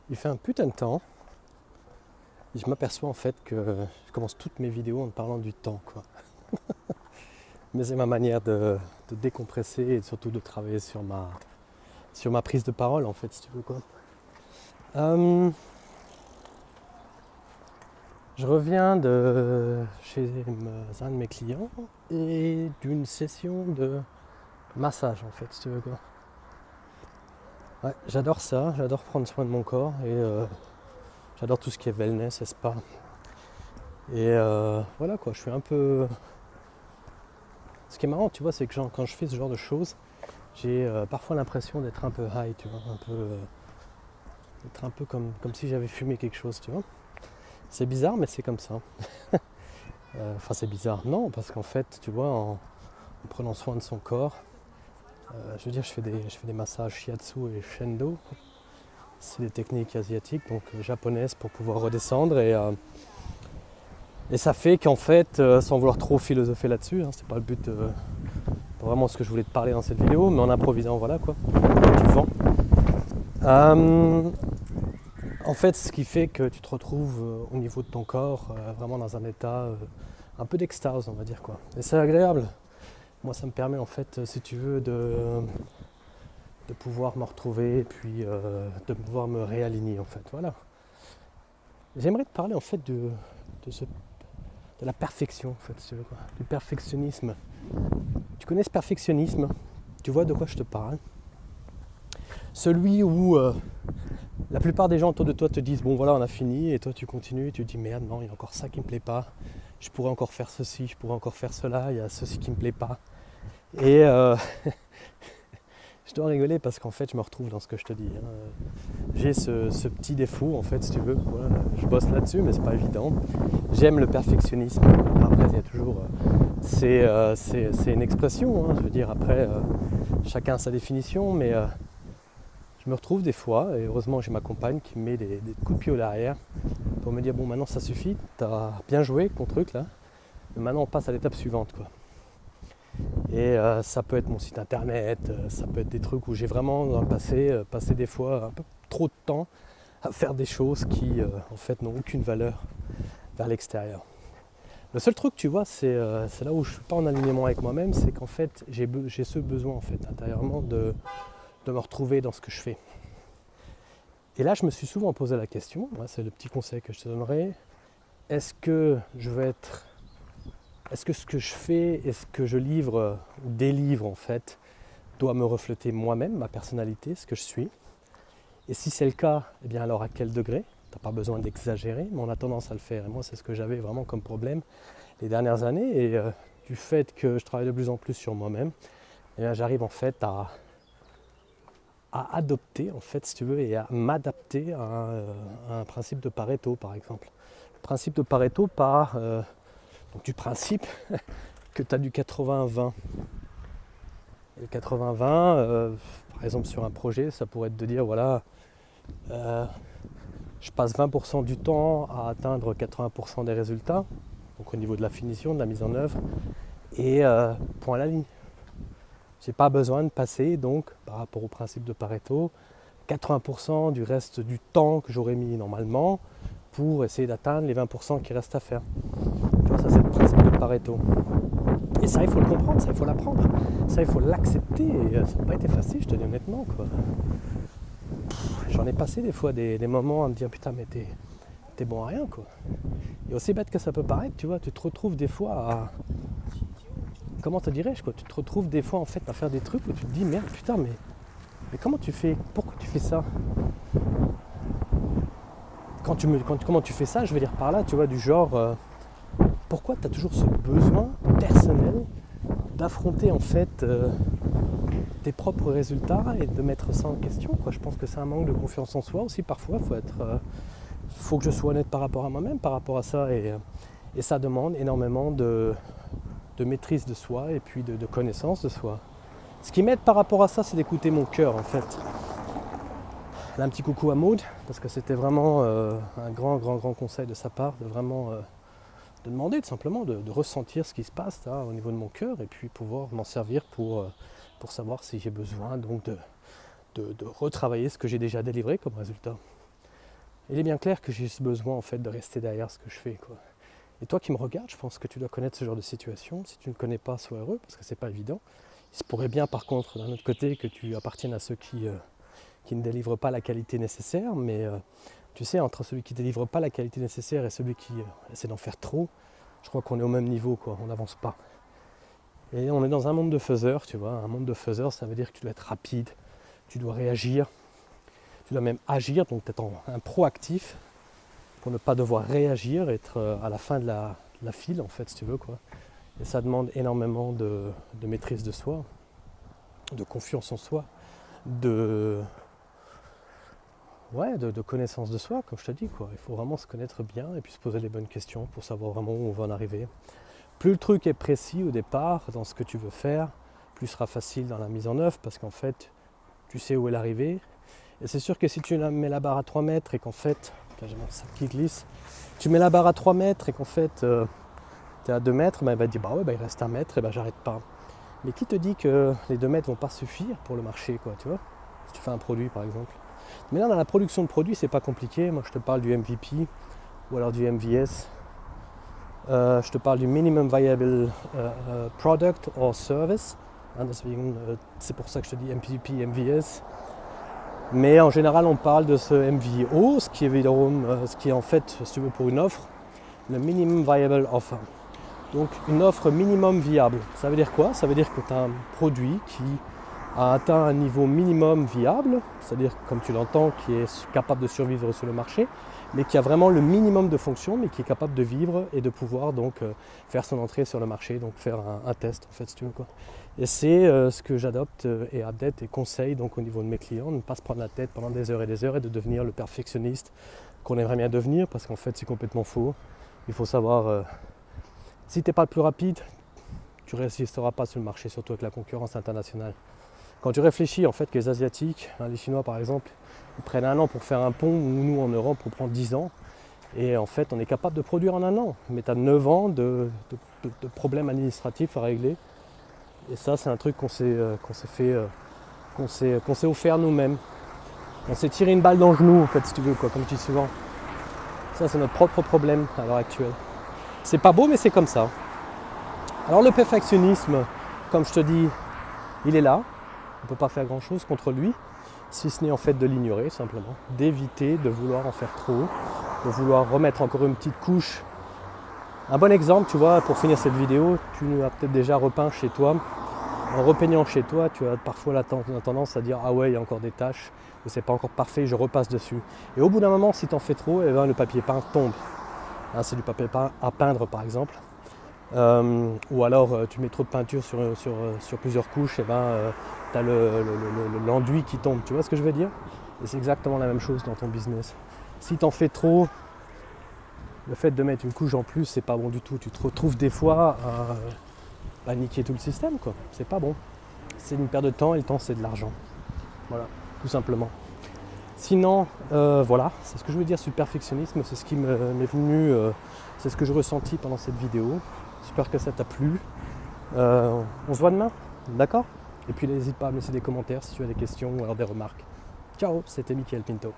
Il fait un putain de temps et je m'aperçois en fait que je commence toutes mes vidéos en parlant du temps, quoi. Mais c'est ma manière de décompresser et surtout de travailler sur ma prise de parole en fait, si tu veux, quoi. Euh, je reviens de chez un de mes clients et d'une session de massage en fait, si tu veux, quoi. Ouais, j'adore ça, j'adore prendre soin de mon corps et j'adore tout ce qui est wellness et spa. Et voilà quoi, je suis un peu. Ce qui est marrant, tu vois, c'est que quand je fais ce genre de choses, j'ai parfois l'impression d'être un peu high, tu vois, d'être un peu comme si j'avais fumé quelque chose, tu vois. C'est bizarre, mais c'est comme ça. Enfin, c'est bizarre. Non, parce qu'en fait, tu vois, en prenant soin de son corps, je veux dire, je fais des massages shiatsu et shendo. C'est des techniques asiatiques, donc japonaises, pour pouvoir redescendre. Et ça fait qu'en fait, sans vouloir trop philosopher là-dessus, hein, c'est pas le but, pas vraiment ce que je voulais te parler dans cette vidéo, mais en improvisant, voilà quoi, du vent. En fait, ce qui fait que tu te retrouves au niveau de ton corps vraiment dans un état un peu d'extase, on va dire quoi. Et c'est agréable. Moi, ça me permet en fait, si tu veux, de pouvoir me retrouver et puis de pouvoir me réaligner en fait. Voilà. J'aimerais te parler en fait de, ce, de la perfection en fait, si tu veux, quoi. Du perfectionnisme. Tu connais ce perfectionnisme? Tu vois de quoi je te parle? Celui où la plupart des gens autour de toi te disent bon voilà on a fini et toi tu continues et tu te dis merde non il y a encore ça qui me plaît pas, je pourrais encore faire ceci, je pourrais encore faire cela, il y a ceci qui me plaît pas. Et je dois rigoler parce qu'en fait je me retrouve dans ce que je te dis, hein. J'ai ce petit défaut en fait si tu veux, voilà, je bosse là-dessus mais c'est pas évident. J'aime le perfectionnisme. Après il y a toujours c'est une expression, hein, je veux dire après chacun a sa définition mais je me retrouve des fois, et heureusement j'ai ma compagne qui me met des coups de pied au derrière pour me dire bon maintenant ça suffit, t'as bien joué ton truc là, mais maintenant on passe à l'étape suivante quoi. Et ça peut être mon site internet, ça peut être des trucs où j'ai vraiment dans le passé passé des fois un peu trop de temps à faire des choses qui en fait n'ont aucune valeur vers l'extérieur. Le seul truc tu vois c'est là où je suis pas en alignement avec moi-même, c'est qu'en fait j'ai ce besoin en fait intérieurement de me retrouver dans ce que je fais. Et là, je me suis souvent posé la question, c'est le petit conseil que je te donnerai, est-ce que ce que je fais et ce que je livre ou délivre en fait doit me refléter moi-même, ma personnalité, ce que je suis? Et si c'est le cas, eh bien alors à quel degré? T'as pas besoin d'exagérer, mais on a tendance à le faire. Et moi, c'est ce que j'avais vraiment comme problème les dernières années. Et du fait que je travaille de plus en plus sur moi-même, eh bien, j'arrive en fait à adopter, en fait, si tu veux, et à m'adapter à un principe de Pareto, par exemple. Le principe de Pareto part donc du principe que tu as du 80-20. Et le 80-20, par exemple, sur un projet, ça pourrait être de dire, voilà, je passe 20% du temps à atteindre 80% des résultats, donc au niveau de la finition, de la mise en œuvre, et point à la ligne. J'ai pas besoin de passer, donc, par rapport au principe de Pareto, 80% du reste du temps que j'aurais mis normalement pour essayer d'atteindre les 20% qui restent à faire. Tu vois, ça c'est le principe de Pareto. Et ça, il faut le comprendre, ça, il faut l'apprendre. Ça, il faut l'accepter. Et ça n'a pas été facile, je te dis honnêtement, quoi. J'en ai passé des fois des moments à me dire putain, mais t'es bon à rien, quoi. Et aussi bête que ça peut paraître, tu vois, tu te retrouves des fois à. Comment te dirais-je, quoi? Tu te retrouves des fois en fait à faire des trucs où tu te dis merde, putain, mais comment tu fais? Pourquoi tu fais ça? Comment tu fais ça, je veux dire par là, tu vois, du genre, pourquoi tu as toujours ce besoin personnel d'affronter en fait tes propres résultats et de mettre ça en question, quoi. Je pense que c'est un manque de confiance en soi aussi parfois, faut que je sois honnête par rapport à moi-même, par rapport à ça, et ça demande énormément de maîtrise de soi et puis de connaissance de soi. Ce qui m'aide par rapport à ça, c'est d'écouter mon cœur en fait. Là, un petit coucou à Maud, parce que c'était vraiment un grand conseil de sa part, de vraiment de demander tout simplement, de ressentir ce qui se passe là, au niveau de mon cœur, et puis pouvoir m'en servir pour savoir si j'ai besoin donc de retravailler ce que j'ai déjà délivré comme résultat. il est bien clair que j'ai ce besoin en fait de rester derrière ce que je fais, quoi. Et toi qui me regardes, je pense que tu dois connaître ce genre de situation. Si tu ne connais pas, sois heureux parce que c'est pas évident. Il se pourrait bien par contre d'un autre côté que tu appartiennes à ceux qui ne délivrent pas la qualité nécessaire, mais tu sais, entre celui qui ne délivre pas la qualité nécessaire et celui qui essaie d'en faire trop, je crois qu'on est au même niveau, quoi. On n'avance pas. Et on est dans un monde de faiseurs, tu vois. Un monde de faiseurs, ça veut dire que tu dois être rapide, tu dois réagir, tu dois même agir, donc être un proactif pour ne pas devoir réagir, être à la fin de la file, en fait, si tu veux, quoi. Et ça demande énormément de maîtrise de soi, de confiance en soi, de connaissance de soi, comme je te dis, quoi. Il faut vraiment se connaître bien et puis se poser les bonnes questions pour savoir vraiment où on va en arriver. Plus le truc est précis au départ dans ce que tu veux faire, plus ce sera facile dans la mise en œuvre parce qu'en fait, tu sais où est l'arrivée. Et c'est sûr que si tu mets la barre à 3 mètres et qu'en fait, là j'ai mon sac qui glisse, tu mets la barre à 3 mètres et qu'en fait, tu es à 2 mètres, ben, il va te dire, bah ouais, bah, il reste 1 mètre et ben j'arrête pas. Mais qui te dit que les 2 mètres vont pas suffire pour le marché, quoi, tu vois, si tu fais un produit par exemple. Mais là, dans la production de produits, c'est pas compliqué. Moi, je te parle du MVP ou alors du MVS. Je te parle du Minimum Viable Product or Service. C'est pour ça que je te dis MVP, MVS. Mais en général, on parle de ce MVO, ce qui est en fait, si tu veux, pour une offre, le Minimum Viable Offer. Donc, une offre minimum viable. Ça veut dire quoi? Ça veut dire que tu as un produit qui a atteint un niveau minimum viable, c'est-à-dire, comme tu l'entends, qui est capable de survivre sur le marché, mais qui a vraiment le minimum de fonctions, mais qui est capable de vivre et de pouvoir donc faire son entrée sur le marché, donc faire un test, en fait, si tu veux, quoi. Et c'est ce que j'adopte et update et conseille donc au niveau de mes clients, de ne pas se prendre la tête pendant des heures et de devenir le perfectionniste qu'on aimerait bien devenir, parce qu'en fait, c'est complètement faux. Il faut savoir, si tu n'es pas le plus rapide, tu ne résisteras pas sur le marché, surtout avec la concurrence internationale. Quand tu réfléchis en fait que les Asiatiques, les Chinois par exemple, ils prennent 1 an pour faire un pont, ou nous en Europe on prend 10 ans, et en fait on est capable de produire en 1 an, mais tu as 9 ans de problèmes administratifs à régler, et ça c'est un truc qu'on s'est offert nous-mêmes. On s'est tiré une balle dans le genou en fait, si tu veux, quoi, comme je dis souvent. Ça c'est notre propre problème à l'heure actuelle. C'est pas beau mais c'est comme ça. Alors le perfectionnisme, comme je te dis, il est là. On ne peut pas faire grand chose contre lui, si ce n'est en fait de l'ignorer simplement, d'éviter de vouloir en faire trop, de vouloir remettre encore une petite couche. Un bon exemple, tu vois, pour finir cette vidéo, tu as peut-être déjà repeint chez toi. En repeignant chez toi, tu as parfois la tendance à dire « Ah ouais, il y a encore des taches, c'est pas encore parfait, je repasse dessus ». Et au bout d'un moment, si tu en fais trop, eh ben, le papier peint tombe. Hein, c'est du papier peint à peindre par exemple. Ou alors tu mets trop de peinture sur plusieurs couches, et ben tu as l'enduit qui tombe, tu vois ce que je veux dire? Et c'est exactement la même chose dans ton business. Si tu en fais trop, le fait de mettre une couche en plus, c'est pas bon du tout. Tu te retrouves des fois à niquer tout le système, quoi. C'est pas bon. C'est une perte de temps et le temps c'est de l'argent. Voilà, tout simplement. Sinon, voilà, c'est ce que je veux dire sur le perfectionnisme, c'est ce qui m'est venu, c'est ce que je ressentis pendant cette vidéo. J'espère que ça t'a plu. On se voit demain, d'accord? Et puis n'hésite pas à me laisser des commentaires si tu as des questions ou alors des remarques. Ciao, c'était Michael Pinto.